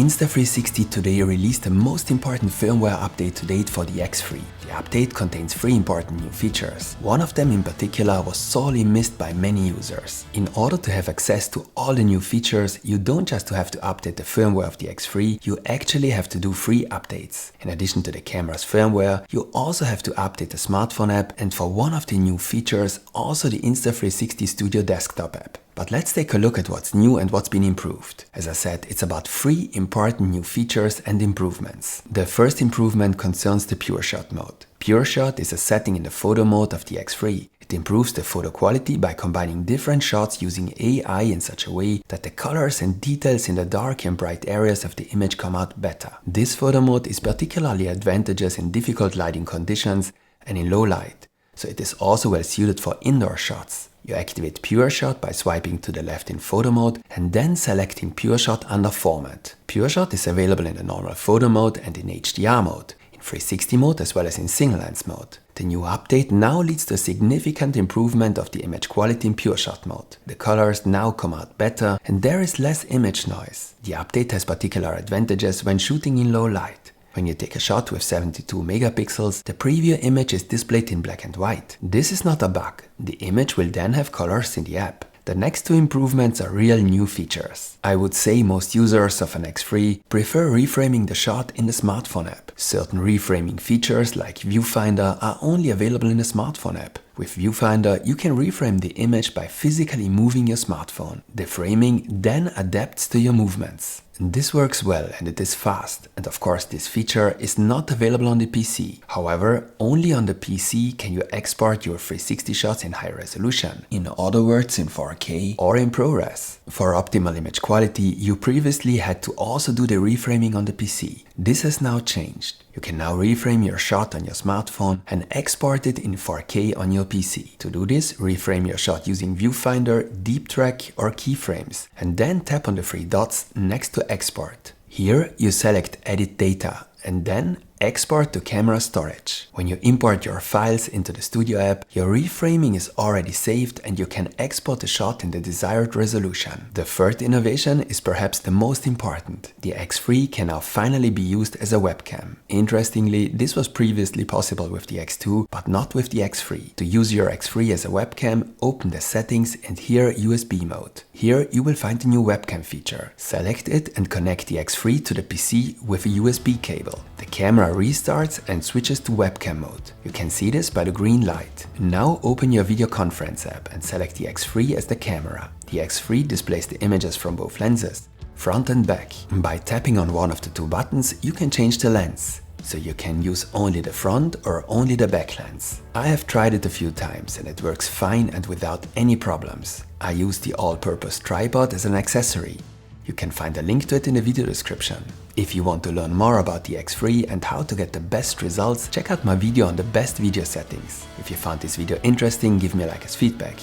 Insta360 today released the most important firmware update to date for the X3. The update contains 3 important new features. One of them in particular was sorely missed by many users. In order to have access to all the new features, you don't just have to update the firmware of the X3, you actually have to do 3 updates. In addition to the camera's firmware, you also have to update the smartphone app and for one of the new features, also the Insta360 desktop app. But let's take a look at what's new and what's been improved. As I said, it's about 3 important new features and improvements. The first improvement concerns the Pure Shot mode. Pure Shot is a setting in the photo mode of the X3. It improves the photo quality by combining different shots using AI in such a way that the colors and details in the dark and bright areas of the image come out better. This photo mode is particularly advantageous in difficult lighting conditions and in low light, so it is also well suited for indoor shots. You activate Pure Shot by swiping to the left in photo mode and then selecting Pure Shot under format. Pure Shot is available in the normal photo mode and in HDR mode, in 360 mode as well as in single lens mode. The new update now leads to a significant improvement of the image quality in Pure Shot mode. The colors now come out better and there is less image noise. The update has particular advantages when shooting in low light. When you take a shot with 72 megapixels, the preview image is displayed in black and white. This is not a bug. The image will then have colors in the app. The next 2 improvements are real new features. I would say most users of an X3 prefer reframing the shot in the smartphone app. Certain reframing features like Viewfinder are only available in the smartphone app. With Viewfinder, you can reframe the image by physically moving your smartphone. The framing then adapts to your movements. This works well and it is fast, and of course this feature is not available on the PC. However, only on the PC can you export your 360 shots in high resolution, in other words in 4K or in ProRes. For optimal image quality, you previously had to also do the reframing on the PC. This has now changed. You can now reframe your shot on your smartphone and export it in 4K on your PC. To do this, reframe your shot using Viewfinder, Deep Track or keyframes, and then tap on the 3 dots next to Export. Here you select Edit Data and then Export to camera storage. When you import your files into the Studio app, your reframing is already saved and you can export the shot in the desired resolution. The third innovation is perhaps the most important. The X3 can now finally be used as a webcam. Interestingly, this was previously possible with the X2, but not with the X3. To use your X3 as a webcam, open the settings and here USB mode. Here you will find the new webcam feature. Select it and connect the X3 to the PC with a USB cable. The camera restarts and switches to webcam mode. You can see this by the green light. Now open your video conference app and select the X3 as the camera. The X3 displays the images from both lenses, front and back. By tapping on one of the 2 buttons, you can change the lens. So you can use only the front or only the back lens. I have tried it a few times and it works fine and without any problems. I use the all-purpose tripod as an accessory. You can find a link to it in the video description. If you want to learn more about the X3 and how to get the best results, check out my video on the best video settings. If you found this video interesting, give me a like as feedback.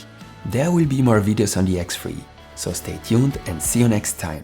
There will be more videos on the X3, so stay tuned and see you next time.